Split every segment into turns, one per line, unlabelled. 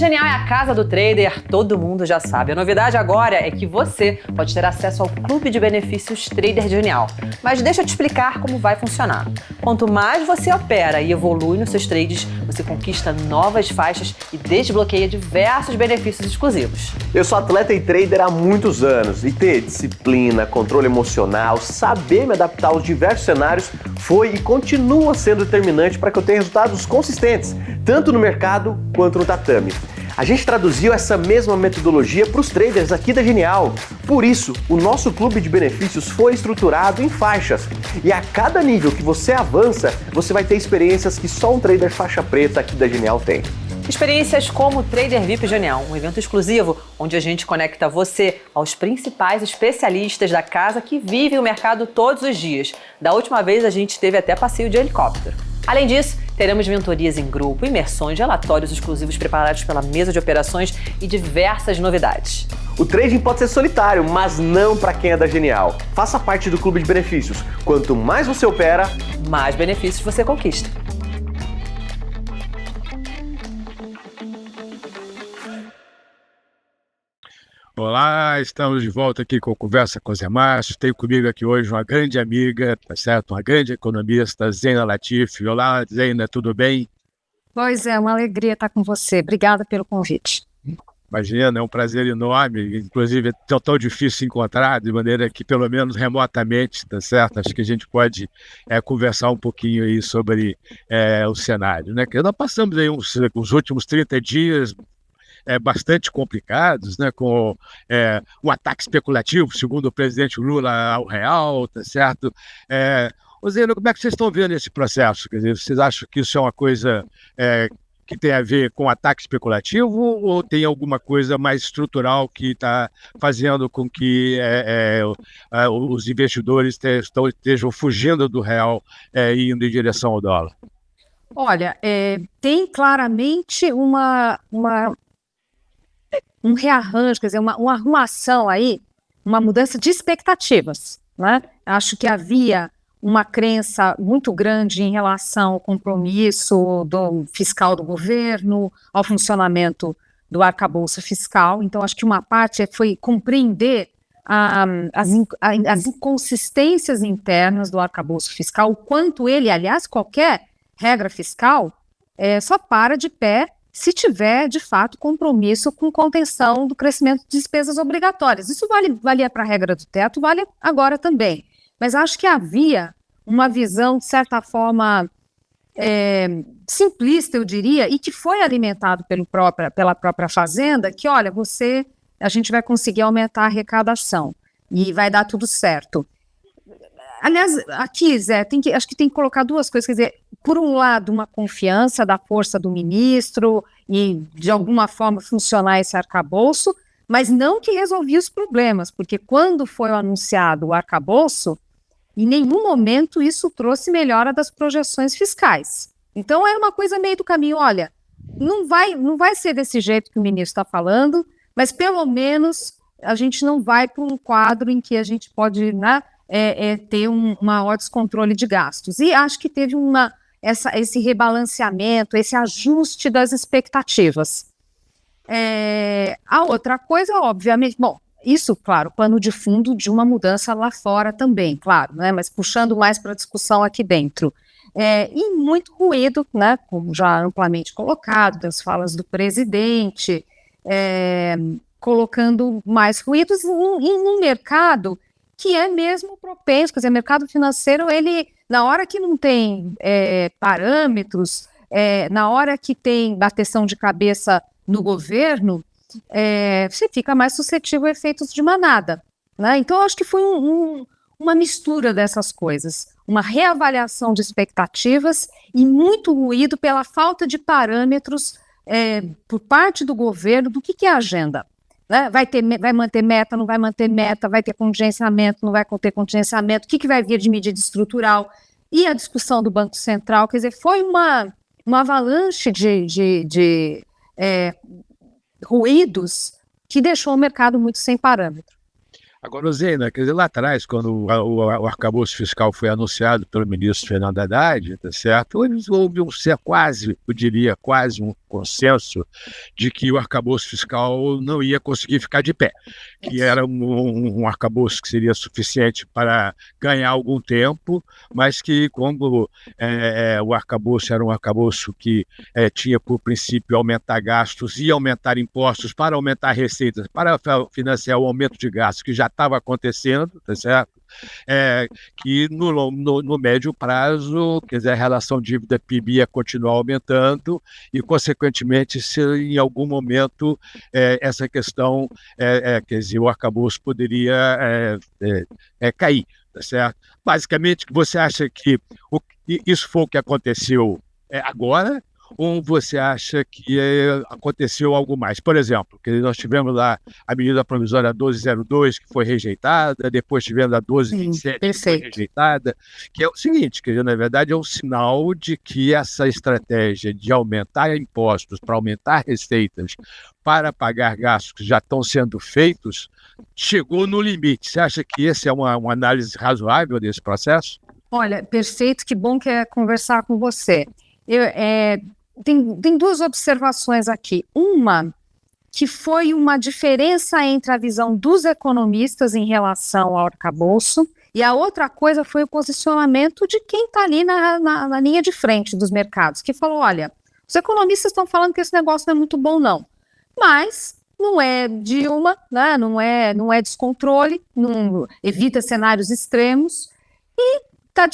Genial é a casa do trader, todo mundo já sabe. A novidade agora é que você pode ter acesso ao clube de benefícios Trader Genial. Mas deixa eu te explicar como vai funcionar. Quanto mais você opera e evolui nos seus trades, você conquista novas faixas e desbloqueia diversos benefícios exclusivos.
Eu sou atleta e trader há muitos anos e ter disciplina, controle emocional, saber me adaptar aos diversos cenários foi e continua sendo determinante para que eu tenha resultados consistentes, tanto no mercado quanto no tatame. A gente traduziu essa mesma metodologia para os traders aqui da Genial. Por isso, o nosso clube de benefícios foi estruturado em faixas. E a cada nível que você avança, você vai ter experiências que só um trader faixa preta aqui da Genial tem.
Experiências como o Trader VIP Genial, um evento exclusivo onde a gente conecta você aos principais especialistas da casa que vivem o mercado todos os dias. Da última vez a gente teve até passeio de helicóptero. Além disso, teremos mentorias em grupo, imersões, relatórios exclusivos preparados pela mesa de operações e diversas novidades.
O trading pode ser solitário, mas não para quem é da Genial. Faça parte do clube de benefícios. Quanto mais você opera,
mais benefícios você conquista.
Olá, estamos de volta aqui com Conversa com Zé Márcio. Tenho comigo aqui hoje uma grande amiga, tá certo? Uma grande economista, Zeina Latif. Olá, Zeina, tudo bem?
Pois é, uma alegria estar com você. Obrigada pelo convite.
Imagina, é um prazer enorme. Inclusive, é tão difícil se encontrar, de maneira que, pelo menos remotamente, tá certo? Acho que a gente pode conversar um pouquinho aí sobre o cenário, né? Que nós passamos aí os últimos 30 dias bastante complicados, né, com um ataque especulativo, segundo o presidente Lula, ao real, tá certo? Zeno, como é que vocês estão vendo esse processo? Quer dizer, vocês acham que isso é uma coisa que tem a ver com ataque especulativo ou tem alguma coisa mais estrutural que está fazendo com que os investidores estejam fugindo do real e indo em direção ao dólar?
Olha, tem claramente um rearranjo, quer dizer, uma arrumação aí, uma mudança de expectativas, né? Acho que havia uma crença muito grande em relação ao compromisso fiscal do governo, ao funcionamento do arcabouço fiscal. Então, acho que uma parte foi compreender as inconsistências internas do arcabouço fiscal, o quanto ele, aliás, qualquer regra fiscal, só para de pé se tiver, de fato, compromisso com contenção do crescimento de despesas obrigatórias. Isso valia para a regra do teto, vale agora também. Mas acho que havia uma visão, de certa forma, simplista, eu diria, e que foi alimentado pela própria Fazenda, que, olha, a gente vai conseguir aumentar a arrecadação e vai dar tudo certo. Aliás, aqui, Zé, acho que tem que colocar duas coisas, quer dizer, por um lado, uma confiança da força do ministro e, de alguma forma, funcionar esse arcabouço, mas não que resolvia os problemas, porque quando foi anunciado o arcabouço, em nenhum momento isso trouxe melhora das projeções fiscais. Então, é uma coisa meio do caminho, olha, não vai ser desse jeito que o ministro está falando, mas pelo menos a gente não vai para um quadro em que a gente pode, né, ter um maior descontrole de gastos. E acho que teve esse rebalanceamento, esse ajuste das expectativas. A outra coisa, obviamente, bom, isso, claro, pano de fundo de uma mudança lá fora também, claro, né, mas puxando mais para a discussão aqui dentro. E muito ruído, né, como já amplamente colocado, das falas do presidente, colocando mais ruídos em um mercado que é mesmo propenso, quer dizer, o mercado financeiro, ele, na hora que não tem parâmetros, na hora que tem bateção de cabeça no governo, você fica mais suscetível a efeitos de manada, né? Então, acho que foi uma mistura dessas coisas, uma reavaliação de expectativas e muito ruído pela falta de parâmetros por parte do governo do que é a agenda. Né? Vai manter meta, não vai manter meta, vai ter contingenciamento, não vai ter contingenciamento, o que vai vir de medida estrutural, e a discussão do Banco Central, quer dizer, foi uma avalanche de ruídos que deixou o mercado muito sem parâmetro.
Agora, Zena, quer dizer, lá atrás, quando o arcabouço fiscal foi anunciado pelo ministro Fernando Haddad, tá certo? Houve quase, eu diria, quase um consenso de que o arcabouço fiscal não ia conseguir ficar de pé, que era um arcabouço que seria suficiente para ganhar algum tempo, mas que, como o arcabouço era um arcabouço que tinha por princípio aumentar gastos e aumentar impostos para aumentar receitas, para financiar o aumento de gastos que já estava acontecendo, tá certo? Que no médio prazo, quer dizer, a relação dívida-PIB ia continuar aumentando e, consequentemente, se em algum momento essa questão, quer dizer, o arcabouço poderia cair, tá certo? Basicamente, você acha que isso foi o que aconteceu agora? Ou você acha que aconteceu algo mais? Por exemplo, que nós tivemos lá a medida provisória 1202, que foi rejeitada, depois tivemos a 1227, que foi rejeitada, que é o seguinte, que na verdade é um sinal de que essa estratégia de aumentar impostos para aumentar receitas para pagar gastos que já estão sendo feitos, chegou no limite. Você acha que essa é uma análise razoável desse processo?
Olha, perfeito, que bom que é conversar com você. Tem duas observações aqui. Uma, que foi uma diferença entre a visão dos economistas em relação ao arcabouço, e a outra coisa foi o posicionamento de quem está ali na linha de frente dos mercados, que falou, olha, os economistas estão falando que esse negócio não é muito bom, não. Mas não é Dilma, né, não é descontrole, não evita cenários extremos, e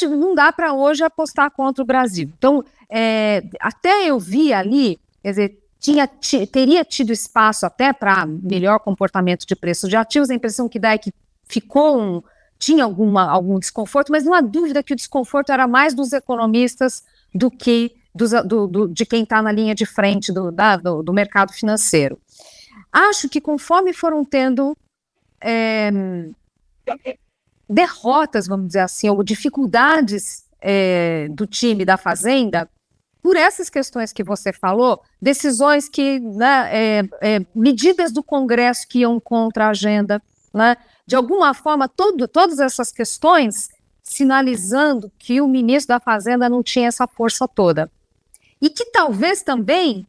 não dá para hoje apostar contra o Brasil. Então, até eu vi ali, quer dizer, teria tido espaço até para melhor comportamento de preços de ativos. A impressão que dá é que tinha algum desconforto, mas não há dúvida que o desconforto era mais dos economistas do que de quem está na linha de frente do mercado financeiro. Acho que conforme foram tendo derrotas, vamos dizer assim, ou dificuldades do time da Fazenda, por essas questões que você falou, decisões que, né, medidas do Congresso que iam contra a agenda, né, de alguma forma, todas essas questões sinalizando que o ministro da Fazenda não tinha essa força toda. E que talvez também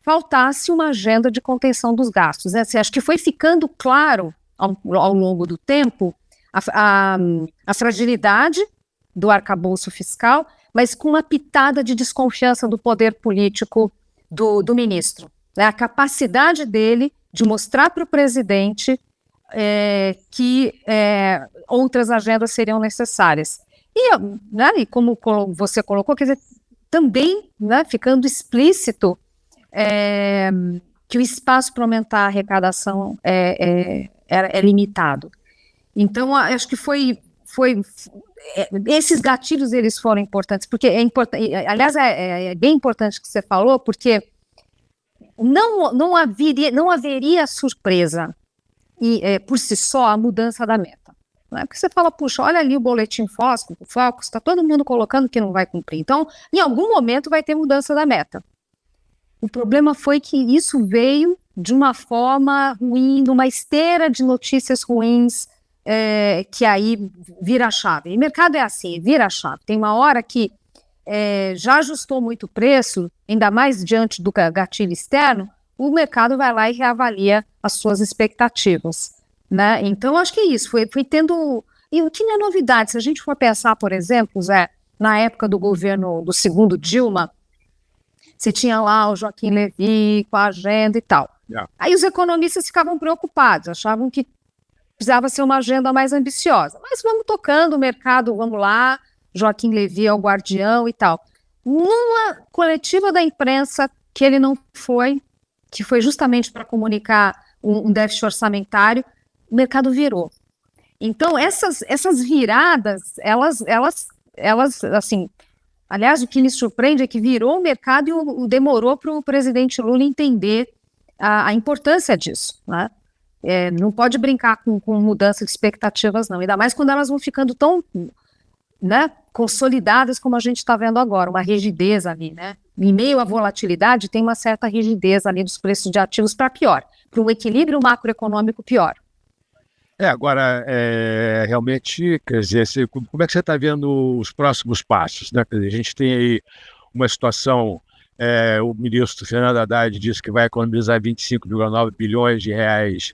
faltasse uma agenda de contenção dos gastos. Né? Acho que foi ficando claro ao longo do tempo a fragilidade do arcabouço fiscal, mas com uma pitada de desconfiança do poder político do ministro. Né? A capacidade dele de mostrar para o presidente que outras agendas seriam necessárias. E como você colocou, quer dizer, também, né, ficando explícito que o espaço para aumentar a arrecadação é limitado. Então, acho que esses gatilhos eles foram importantes, porque aliás, é bem importante o que você falou, porque não haveria surpresa por si só a mudança da meta. Não é porque você fala, puxa, olha ali o boletim Focus, está todo mundo colocando que não vai cumprir. Então, em algum momento vai ter mudança da meta. O problema foi que isso veio de uma forma ruim, de uma esteira de notícias ruins, que aí vira a chave. E mercado é assim, vira a chave. Tem uma hora que já ajustou muito o preço, ainda mais diante do gatilho externo, o mercado vai lá e reavalia as suas expectativas. Né? Então, acho que é isso, foi tendo... E o que não é novidade, se a gente for pensar, por exemplo, Zé, na época do governo do segundo Dilma, você tinha lá o Joaquim Levy com a agenda e tal. Yeah. Aí os economistas ficavam preocupados, achavam que precisava ser uma agenda mais ambiciosa. Mas vamos tocando o mercado, vamos lá, Joaquim Levy é o guardião e tal. Numa coletiva da imprensa que ele não foi, que foi justamente para comunicar um déficit orçamentário, o mercado virou. Então, essas viradas, elas, assim, aliás, o que me surpreende é que virou o mercado e demorou para o presidente Lula entender a importância disso, né? Não pode brincar com mudança de expectativas, não, ainda mais quando elas vão ficando tão, né, consolidadas como a gente está vendo agora, uma rigidez ali, né? Em meio à volatilidade, tem uma certa rigidez ali dos preços de ativos para pior, para um equilíbrio macroeconômico pior.
Agora, realmente, quer dizer, como é que você está vendo os próximos passos, né? Quer dizer, a gente tem aí uma situação, o ministro Fernando Haddad disse que vai economizar 25,9 bilhões de reais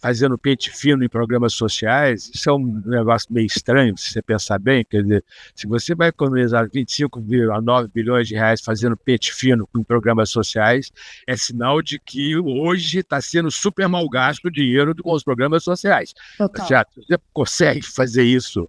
fazendo pente fino em programas sociais. Isso é um negócio meio estranho, se você pensar bem, quer dizer, se você vai economizar 25,9 bilhões de reais fazendo pente fino em programas sociais, é sinal de que hoje está sendo super mal gasto o dinheiro com os programas sociais.
Total.
Certo? Você consegue fazer isso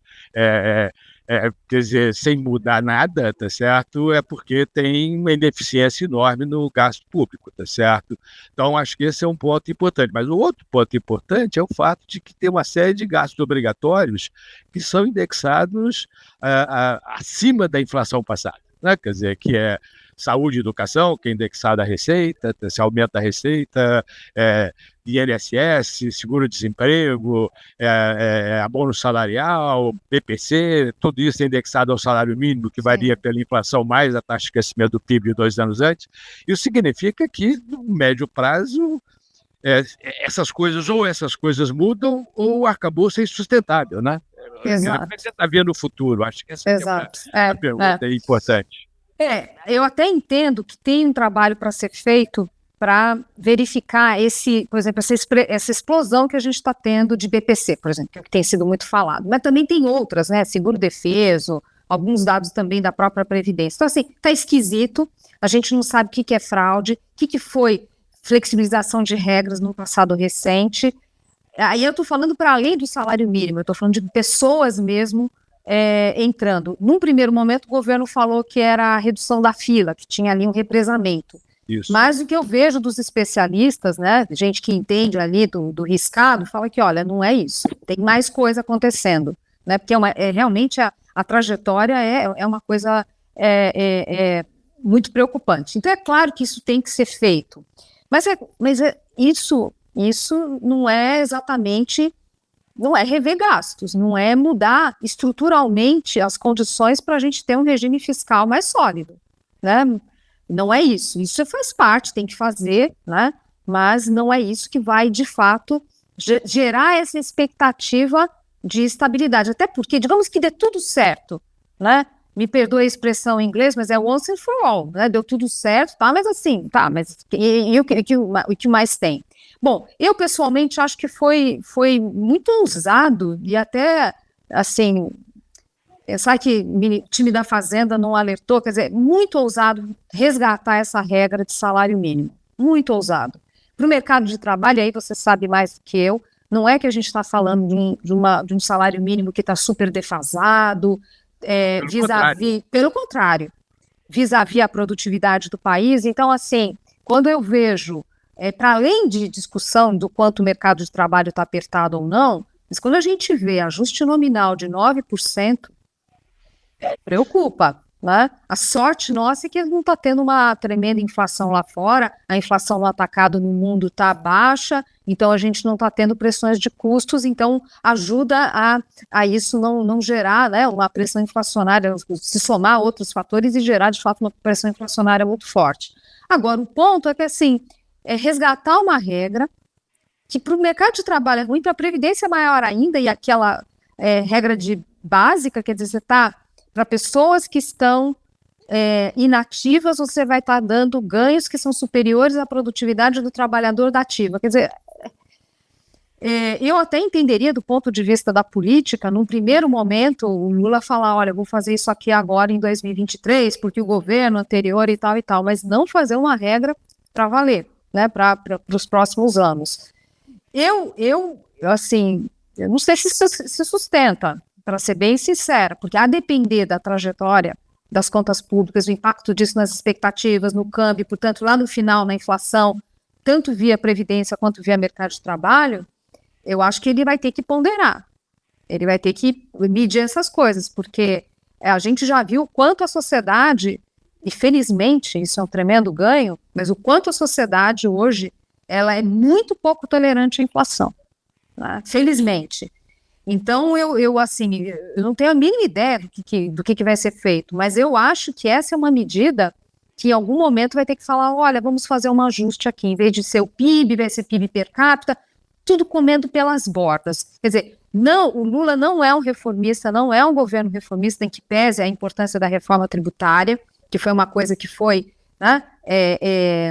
quer dizer, sem mudar nada, tá certo? É porque tem uma ineficiência enorme no gasto público, tá certo? Então, acho que esse é um ponto importante. Mas o outro ponto importante é o fato de que tem uma série de gastos obrigatórios que são indexados acima da inflação passada, né? Quer dizer, que é saúde e educação, que é indexada à receita, se aumenta a receita, INSS, seguro-desemprego, abono salarial, BPC, tudo isso é indexado ao salário mínimo, que varia pela inflação mais a taxa de crescimento do PIB de 2 anos antes. Isso significa que, no médio prazo, essas coisas mudam ou acabou sem sustentável, né?
Exato.
Como é que você está vendo o futuro? Acho que essa é a pergunta importante.
Eu até entendo que tem um trabalho para ser feito para verificar por exemplo, essa explosão que a gente está tendo de BPC, por exemplo, que tem sido muito falado. Mas também tem outras, né? Seguro-defeso, alguns dados também da própria Previdência. Então, assim, está esquisito, a gente não sabe o que é fraude, o que foi flexibilização de regras no passado recente. Aí eu estou falando para além do salário mínimo, eu estou falando de pessoas mesmo entrando. Num primeiro momento, o governo falou que era a redução da fila, que tinha ali um represamento. Isso. Mas o que eu vejo dos especialistas, né, gente que entende ali do riscado, fala que, olha, não é isso, tem mais coisa acontecendo, né, porque realmente a trajetória é uma coisa muito preocupante. Então, é claro que isso tem que ser feito, mas isso não é exatamente, não é rever gastos, não é mudar estruturalmente as condições para a gente ter um regime fiscal mais sólido, né? Não é isso. Isso faz parte, tem que fazer, né? Mas não é isso que vai, de fato, gerar essa expectativa de estabilidade. Até porque, digamos que dê tudo certo, né? Me perdoe a expressão em inglês, mas é once and for all, né? Deu tudo certo, tá? Mas assim, tá, mas o que mais tem? Bom, eu pessoalmente acho que foi muito ousado e até, assim, pensar que o time da Fazenda não alertou, quer dizer, muito ousado resgatar essa regra de salário mínimo, muito ousado. Para o mercado de trabalho, aí você sabe mais do que eu, não é que a gente está falando de um salário mínimo que está super defasado, pelo contrário, vis-à-vis a produtividade do país. Então, assim, quando eu vejo, para além de discussão do quanto o mercado de trabalho está apertado ou não, mas quando a gente vê ajuste nominal de 9%, preocupa, né? A sorte nossa é que não está tendo uma tremenda inflação lá fora, a inflação no atacado no mundo está baixa, então a gente não está tendo pressões de custos, então ajuda a isso não gerar, né, uma pressão inflacionária, se somar a outros fatores e gerar de fato uma pressão inflacionária muito forte. Agora, o ponto é que assim, resgatar uma regra que para o mercado de trabalho é ruim, para a Previdência é maior ainda, e aquela regra básica, quer dizer, você está para pessoas que estão inativas, você vai estar dando ganhos que são superiores à produtividade do trabalhador da ativa. Quer dizer, eu até entenderia do ponto de vista da política, num primeiro momento, o Lula falar, olha, eu vou fazer isso aqui agora em 2023, porque o governo anterior e tal, mas não fazer uma regra para valer, né, para os próximos anos. Eu não sei se sustenta, para ser bem sincera, porque a depender da trajetória das contas públicas, o impacto disso nas expectativas, no câmbio, portanto, lá no final, na inflação, tanto via Previdência quanto via mercado de trabalho, eu acho que ele vai ter que ponderar, ele vai ter que medir essas coisas, porque a gente já viu o quanto a sociedade, e felizmente isso é um tremendo ganho, mas o quanto a sociedade hoje, ela é muito pouco tolerante à inflação, né? Felizmente. Então, eu não tenho a mínima ideia do que vai ser feito, mas eu acho que essa é uma medida que em algum momento vai ter que falar, olha, vamos fazer um ajuste aqui, em vez de ser o PIB, vai ser PIB per capita, tudo comendo pelas bordas. Quer dizer, não, o Lula não é um reformista, não é um governo reformista, em que pese a importância da reforma tributária, que foi uma coisa que foi, né,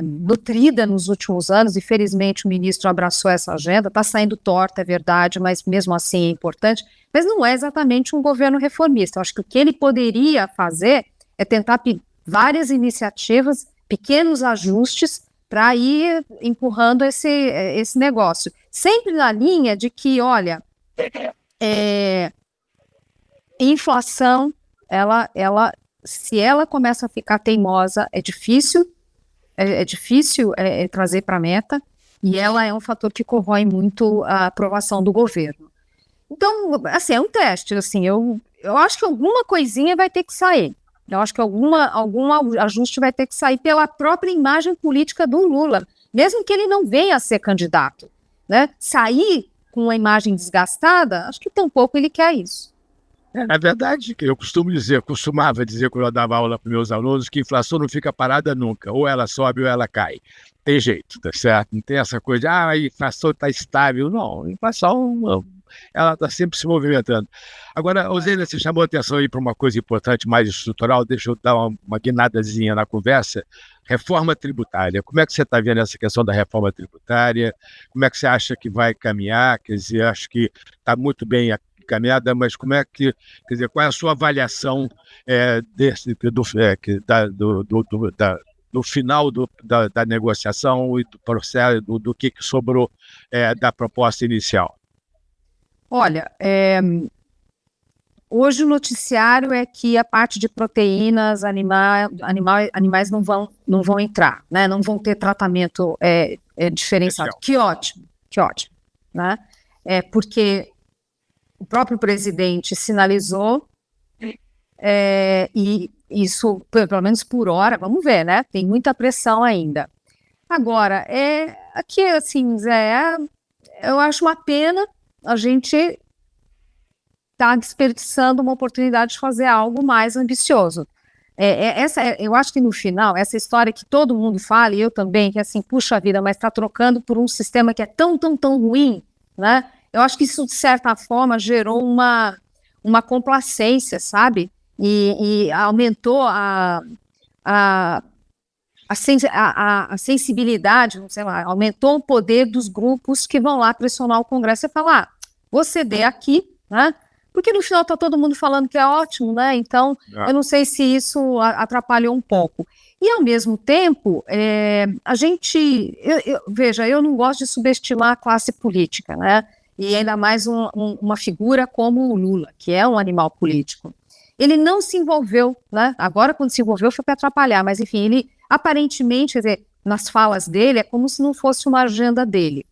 nutrida nos últimos anos, e felizmente o ministro abraçou essa agenda. Está saindo torta, é verdade, mas mesmo assim é importante, mas não é exatamente um governo reformista. Eu acho que o que ele poderia fazer é tentar várias iniciativas, pequenos ajustes, para ir empurrando esse negócio. Sempre na linha de que, olha, inflação, se ela começa a ficar teimosa, é difícil trazer para a meta, e ela é um fator que corrói muito a aprovação do governo. Então, assim, é um teste, assim, eu acho que alguma coisinha vai ter que sair. Eu acho que algum ajuste vai ter que sair pela própria imagem política do Lula, mesmo que ele não venha a ser candidato, né? Sair com uma imagem desgastada, acho que tampouco ele quer isso.
Na verdade, eu costumava dizer quando eu dava aula para meus alunos que a inflação não fica parada nunca, ou ela sobe ou ela cai. Tem jeito, tá certo? Não tem essa coisa de, a inflação está estável. Não, a inflação, ela está sempre se movimentando. Agora, Osênia, você chamou a atenção aí para uma coisa importante, mais estrutural, deixa eu dar uma guinadazinha na conversa. Reforma tributária. Como é que você está vendo essa questão da reforma tributária? Como é que você acha que vai caminhar? Quer dizer, acho que está muito bem caminhada, mas como é que, quer dizer, qual é a sua avaliação do final da negociação e do processo, do que sobrou da proposta inicial?
Olha, hoje o noticiário é que a parte de proteínas animais não vão entrar, né? Não vão ter tratamento diferenciado. Que ótimo, né? Porque o próprio presidente sinalizou, e isso, pelo menos por hora, vamos ver, né? Tem muita pressão ainda. Agora, aqui, assim, Zé, eu acho uma pena a gente tá desperdiçando uma oportunidade de fazer algo mais ambicioso. Eu acho que no final, essa história que todo mundo fala, e eu também, que assim, puxa vida, mas está trocando por um sistema que é tão ruim, né? Eu acho que isso, de certa forma, gerou uma complacência, sabe? E aumentou a sensibilidade, sei lá, aumentou o poder dos grupos que vão lá pressionar o Congresso e falar, vou ceder aqui, né? Porque no final está todo mundo falando que é ótimo, né? Então, eu não sei se isso atrapalhou um pouco. E, ao mesmo tempo, veja, eu não gosto de subestimar a classe política, né? E ainda mais uma figura como o Lula, que é um animal político. Ele não se envolveu, né? Agora, quando se envolveu, foi para atrapalhar, mas, enfim, ele aparentemente, quer dizer, nas falas dele, é como se não fosse uma agenda dele.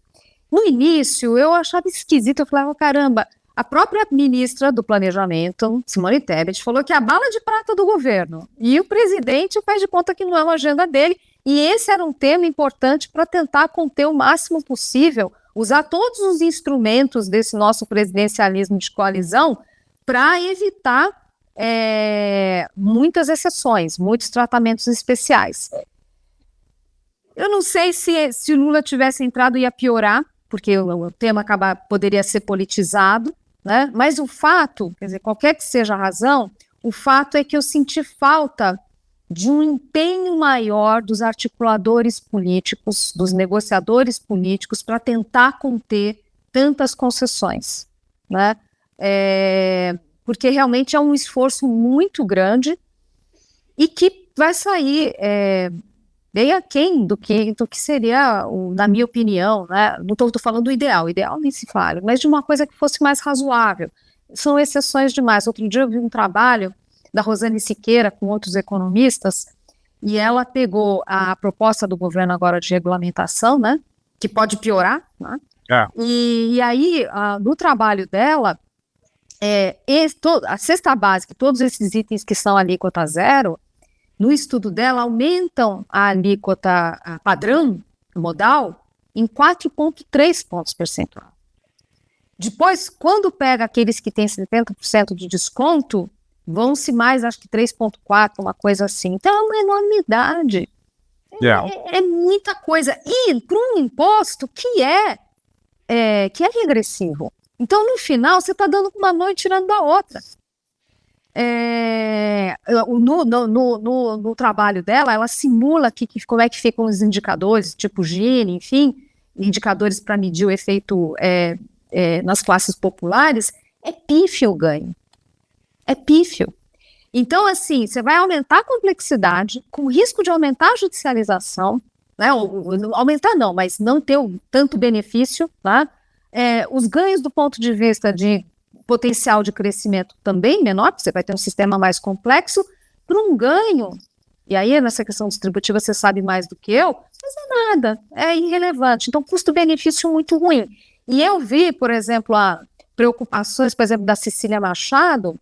No início, eu achava esquisito, eu falava, caramba, a própria ministra do Planejamento, Simone Tebet, falou que é a bala de prata do governo. E o presidente faz de conta que não é uma agenda dele. E esse era um tema importante para tentar conter o máximo possível, usar todos os instrumentos desse nosso presidencialismo de coalizão para evitar muitas exceções, muitos tratamentos especiais. Eu não sei se o Lula tivesse entrado ia piorar, porque o tema poderia ser politizado, né? Mas o fato, quer dizer, qualquer que seja a razão, o fato é que eu senti falta de um empenho maior dos articuladores políticos, dos negociadores políticos, para tentar conter tantas concessões, né? Porque realmente é um esforço muito grande e que vai sair bem aquém do que seria, na minha opinião, né? Não estou falando do ideal nem se fala, mas de uma coisa que fosse mais razoável. São exceções demais. Outro dia eu vi um trabalho da Rosane Siqueira com outros economistas, e ela pegou a proposta do governo agora de regulamentação, né? Que pode piorar, né? E aí, no trabalho dela, a cesta básica, todos esses itens que são alíquota zero, no estudo dela, aumentam a alíquota padrão, modal, em 4,3 pontos percentuais. Depois, quando pega aqueles que têm 70% de desconto, vão-se mais, acho que 3,4, uma coisa assim. Então, é uma enormidade. É muita coisa. E para um imposto que é que é regressivo. Então, no final, você está dando uma mão e tirando da outra. No trabalho dela, ela simula como é que ficam os indicadores, tipo Gini, enfim, indicadores para medir o efeito nas classes populares. É pífio o ganho. É pífio. Então, assim, você vai aumentar a complexidade, com risco de aumentar a judicialização, né? Aumentar não, mas não ter tanto benefício, tá? Os ganhos do ponto de vista de potencial de crescimento também menor, porque você vai ter um sistema mais complexo, para um ganho, e aí nessa questão distributiva você sabe mais do que eu, mas é nada, é irrelevante. Então, custo-benefício muito ruim. E eu vi, por exemplo, preocupações, por exemplo, da Cecília Machado,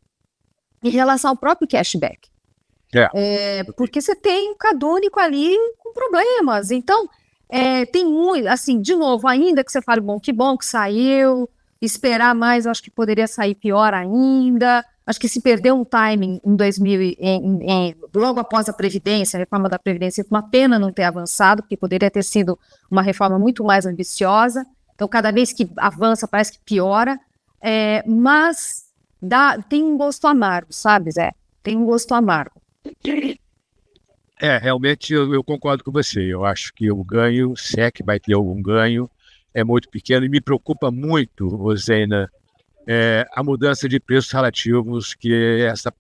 em relação ao próprio cashback. Porque você tem um cadônico ali com problemas. Então, tem muito, assim, de novo, ainda que você fale, bom que saiu, esperar mais, eu acho que poderia sair pior ainda. Acho que se perdeu um timing em 2000, logo após a reforma da Previdência, foi uma pena não ter avançado, porque poderia ter sido uma reforma muito mais ambiciosa. Então, cada vez que avança, parece que piora. Mas tem um gosto amargo, sabe, Zé? Tem um gosto amargo.
Realmente eu concordo com você. Eu acho que o ganho, se é que vai ter algum ganho, é muito pequeno e me preocupa muito, Rosena, a mudança de preços relativos que essa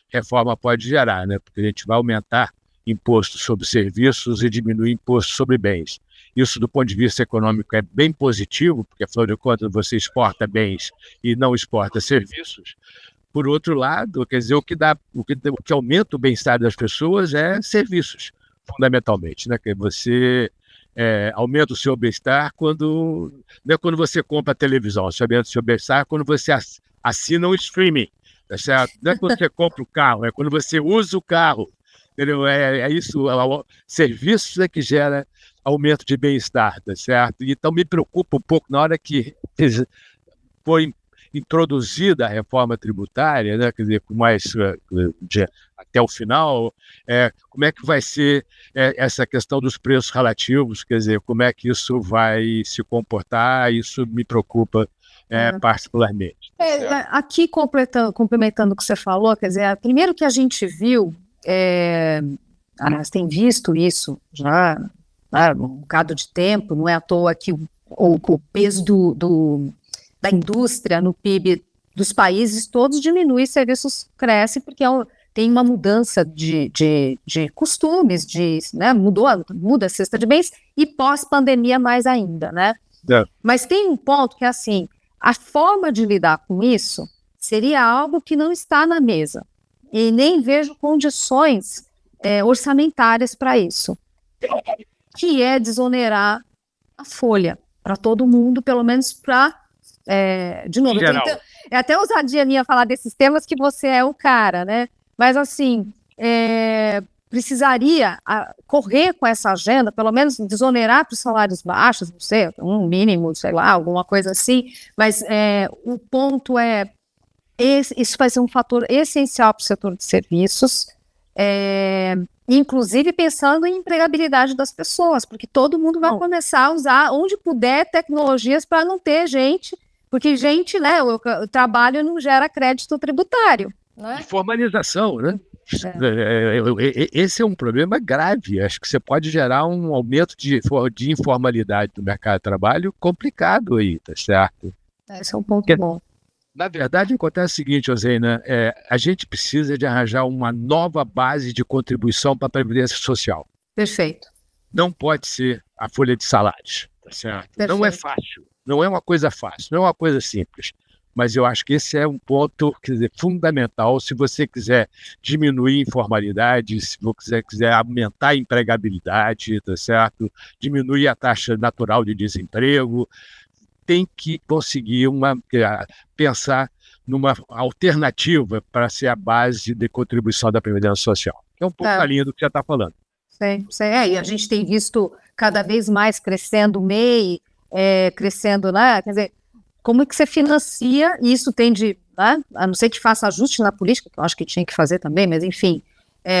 reforma pode gerar, né? Porque a gente vai aumentar imposto sobre serviços e diminuir imposto sobre bens. Isso, do ponto de vista econômico, é bem positivo, porque, afinal de contas, você exporta bens e não exporta serviços. Por outro lado, quer dizer, o que aumenta o bem-estar das pessoas é serviços, fundamentalmente, né? Que você aumenta o seu bem-estar não é quando você compra a televisão, você aumenta o seu bem-estar quando você assina um streaming, tá certo? Não é quando você compra o carro, é quando você usa o carro, entendeu? Isso, serviços é que gera aumento de bem-estar, tá certo? Então me preocupa um pouco na hora que foi introduzida a reforma tributária, né, quer dizer, com mais até o final, como é que vai ser essa questão dos preços relativos, quer dizer, como é que isso vai se comportar, isso me preocupa particularmente.
Aqui, complementando o que você falou, quer dizer, primeiro que a gente viu, nós tem visto isso já há um bocado de tempo, não é à toa que o peso da indústria no PIB dos países todos diminui, serviços crescem, porque tem uma mudança de costumes, né, muda a cesta de bens, e pós-pandemia mais ainda, né? Mas tem um ponto que é assim, a forma de lidar com isso seria algo que não está na mesa, e nem vejo condições orçamentárias para isso, que é desonerar a folha para todo mundo, pelo menos para de novo, é até ousadia minha falar desses temas que você é o cara, né? Mas assim, precisaria correr com essa agenda, pelo menos desonerar para os salários baixos, não sei, um mínimo, sei lá, alguma coisa assim, mas o ponto isso vai ser um fator essencial para o setor de serviços, inclusive pensando em empregabilidade das pessoas, porque todo mundo vai começar a usar, onde puder, tecnologias para não ter gente, porque gente, né, o trabalho não gera crédito tributário. Né?
Formalização, né? Esse é um problema grave. Acho que você pode gerar um aumento de informalidade no mercado de trabalho complicado aí, tá certo?
Esse é um ponto bom.
Na verdade, acontece o seguinte, Rosena, a gente precisa de arranjar uma nova base de contribuição para a Previdência Social.
Perfeito.
Não pode ser a folha de salários, tá certo? Perfeito. Não é fácil, não é uma coisa fácil, não é uma coisa simples. Mas eu acho que esse é um ponto, quer dizer, fundamental se você quiser diminuir a informalidade, se você quiser aumentar a empregabilidade, tá certo? Diminuir a taxa natural de desemprego, tem que conseguir pensar numa alternativa para ser a base de contribuição da Previdência Social. É um pouco a linha do que você está falando.
Sim. E a gente tem visto cada vez mais crescendo o MEI, crescendo, né? Quer dizer, como é que você financia? E isso tende, né? A não ser que faça ajuste na política, que eu acho que tinha que fazer também, mas enfim,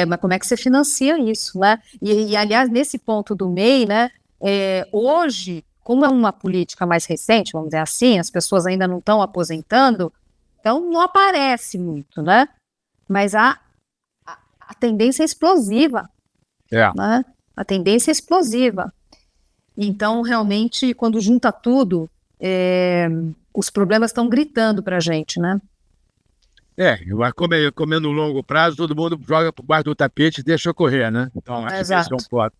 mas como é que você financia isso, né? E aliás, nesse ponto do MEI, né? Hoje, como é uma política mais recente, vamos dizer assim, as pessoas ainda não estão aposentando, então não aparece muito, né? Mas a tendência é explosiva, né? A tendência é explosiva. Então, realmente, quando junta tudo, os problemas estão gritando para a gente, né?
Como é no longo prazo, todo mundo joga por baixo do tapete e deixa correr, né? Então, acho que esse é um ponto.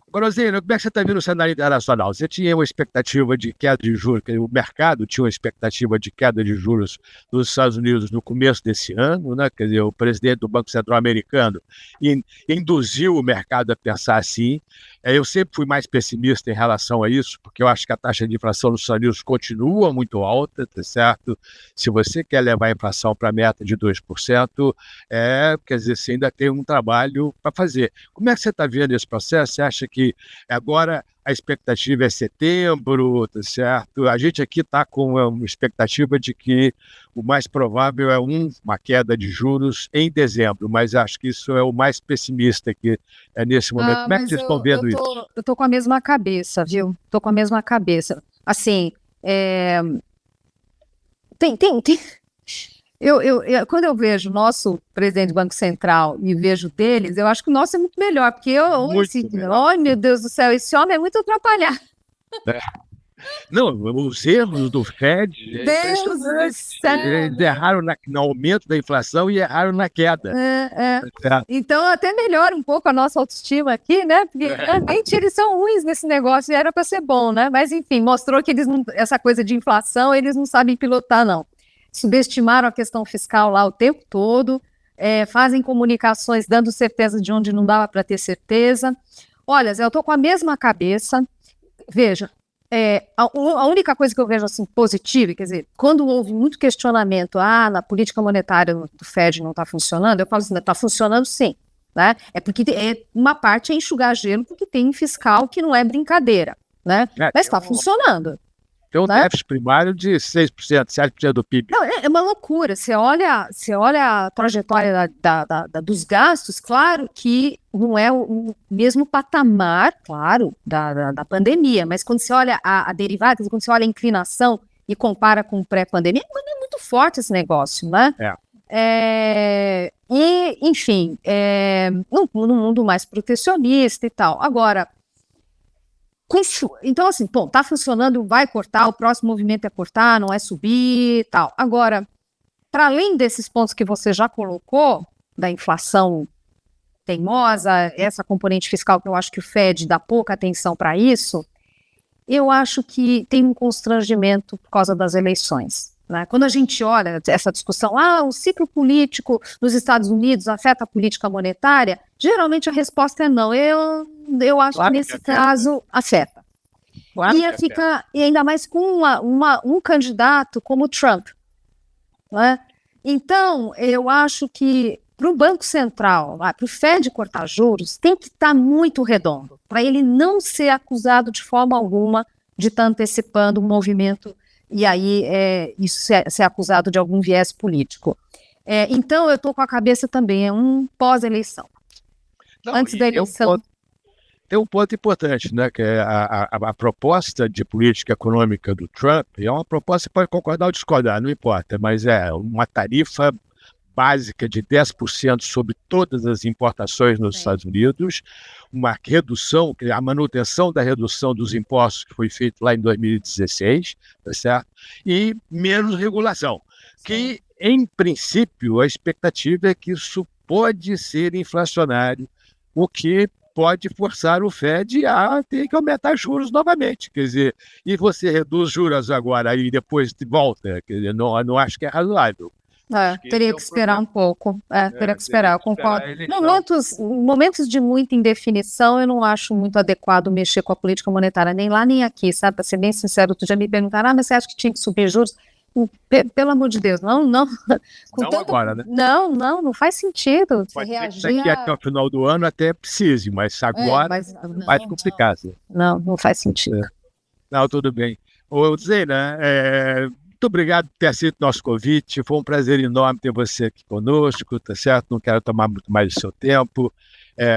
Agora, Zena, como é que você está vendo o cenário internacional? Você tinha uma expectativa de queda de juros, o mercado tinha uma expectativa de queda de juros nos Estados Unidos no começo desse ano, né? Quer dizer, o presidente do Banco Central americano induziu o mercado a pensar assim. Eu sempre fui mais pessimista em relação a isso, porque eu acho que a taxa de inflação nos Estados Unidos continua muito alta, tá certo? Se você quer levar a inflação para a meta de 2%, quer dizer, você ainda tem um trabalho para fazer. Como é que você está vendo esse processo? Você acha que agora a expectativa é setembro, tá certo? A gente aqui está com uma expectativa de que o mais provável é uma queda de juros em dezembro, mas acho que isso é o mais pessimista aqui nesse momento. Como é que vocês estão vendo isso?
Eu tô com a mesma cabeça, viu? Tô com a mesma cabeça. Assim, quando eu vejo o nosso presidente do Banco Central e vejo deles, eu acho que o nosso é muito melhor, porque ai meu Deus do céu, esse homem é muito atrapalhado.
Não, os erros do Fed,
Deus do céu.
Eles erraram no aumento da inflação e erraram na queda.
Então até melhora um pouco a nossa autoestima aqui, né? Porque realmente eles são ruins nesse negócio e era para ser bom, né? Mas enfim, mostrou que essa coisa de inflação eles não sabem pilotar, não. Subestimaram a questão fiscal lá o tempo todo, fazem comunicações dando certeza de onde não dava para ter certeza. Olha, Zé, eu estou com a mesma cabeça. Veja, a única coisa que eu vejo assim positiva, quer dizer, quando houve muito questionamento, na política monetária do Fed não está funcionando, eu falo assim, está funcionando sim, né? É porque uma parte é enxugar gelo, porque tem fiscal que não é brincadeira, né? Mas está funcionando.
Tem um déficit primário de 6%, 7% do PIB.
Não, é uma loucura. Você olha a trajetória dos gastos, claro que não é o mesmo patamar, claro, da pandemia, mas quando você olha a derivada, quando você olha a inclinação e compara com o pré-pandemia, é muito forte esse negócio, né? Enfim, num mundo mais protecionista e tal. Agora, então, assim, tá funcionando, vai cortar, o próximo movimento é cortar, não é subir e tal. Agora, para além desses pontos que você já colocou, da inflação teimosa, essa componente fiscal que eu acho que o Fed dá pouca atenção para isso, eu acho que tem um constrangimento por causa das eleições, né? Quando a gente olha essa discussão, o ciclo político nos Estados Unidos afeta a política monetária, geralmente a resposta é não. Eu acho que nesse caso afeta. E ainda mais com um candidato como o Trump, né? Então, eu acho que para o Banco Central, para o Fed cortar juros, tem que estar muito redondo, para ele não ser acusado de forma alguma de estar antecipando um movimento e aí isso ser acusado de algum viés político. Então, eu estou com a cabeça também, um pós-eleição. Antes da eleição.
Tem um ponto importante, né, que é a proposta de política econômica do Trump é uma proposta, você pode concordar ou discordar, não importa, mas é uma tarifa básica de 10% sobre todas as importações nos Estados Unidos, uma redução, a manutenção da redução dos impostos que foi feita lá em 2016, tá certo? E menos regulação, que, em princípio, a expectativa é que isso pode ser inflacionário, o que pode forçar o Fed a ter que aumentar juros novamente, quer dizer, e você reduz juros agora e depois volta, quer dizer, não acho que é razoável.
Teria que esperar um pouco. Teria que esperar, eu concordo. Momentos de muita indefinição, eu não acho muito adequado mexer com a política monetária, nem lá nem aqui, sabe? Para ser bem sincero, tu já me perguntaram, mas você acha que tinha que subir juros? Pelo amor de Deus, não.
Agora, né?
Não faz sentido.
Pode ser que até o final do ano até precise, mas agora vai complicar.
Não faz sentido.
Não, tudo bem. Zena, muito obrigado por ter aceito nosso convite. Foi um prazer enorme ter você aqui conosco, tá certo? Não quero tomar muito mais do seu tempo.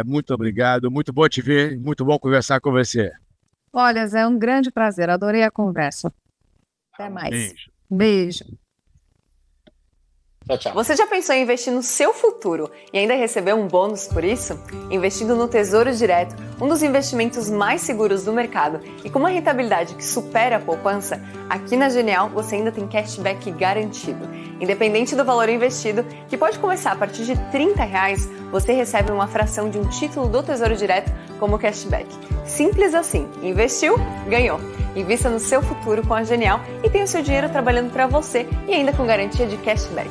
Muito obrigado. Muito bom te ver. Muito bom conversar com você.
Olha, Zé, é um grande prazer. Adorei a conversa. Até mais.
Beijo.
Beijo.
Tchau, tchau.
Você já pensou em investir no seu futuro e ainda receber um bônus por isso? Investindo no Tesouro Direto, um dos investimentos mais seguros do mercado e com uma rentabilidade que supera a poupança, aqui na Genial você ainda tem cashback garantido. Independente do valor investido, que pode começar a partir de R$30, você recebe uma fração de um título do Tesouro Direto como cashback. Simples assim, investiu, ganhou. Invista no seu futuro com a Genial e tenha o seu dinheiro trabalhando para você e ainda com garantia de cashback.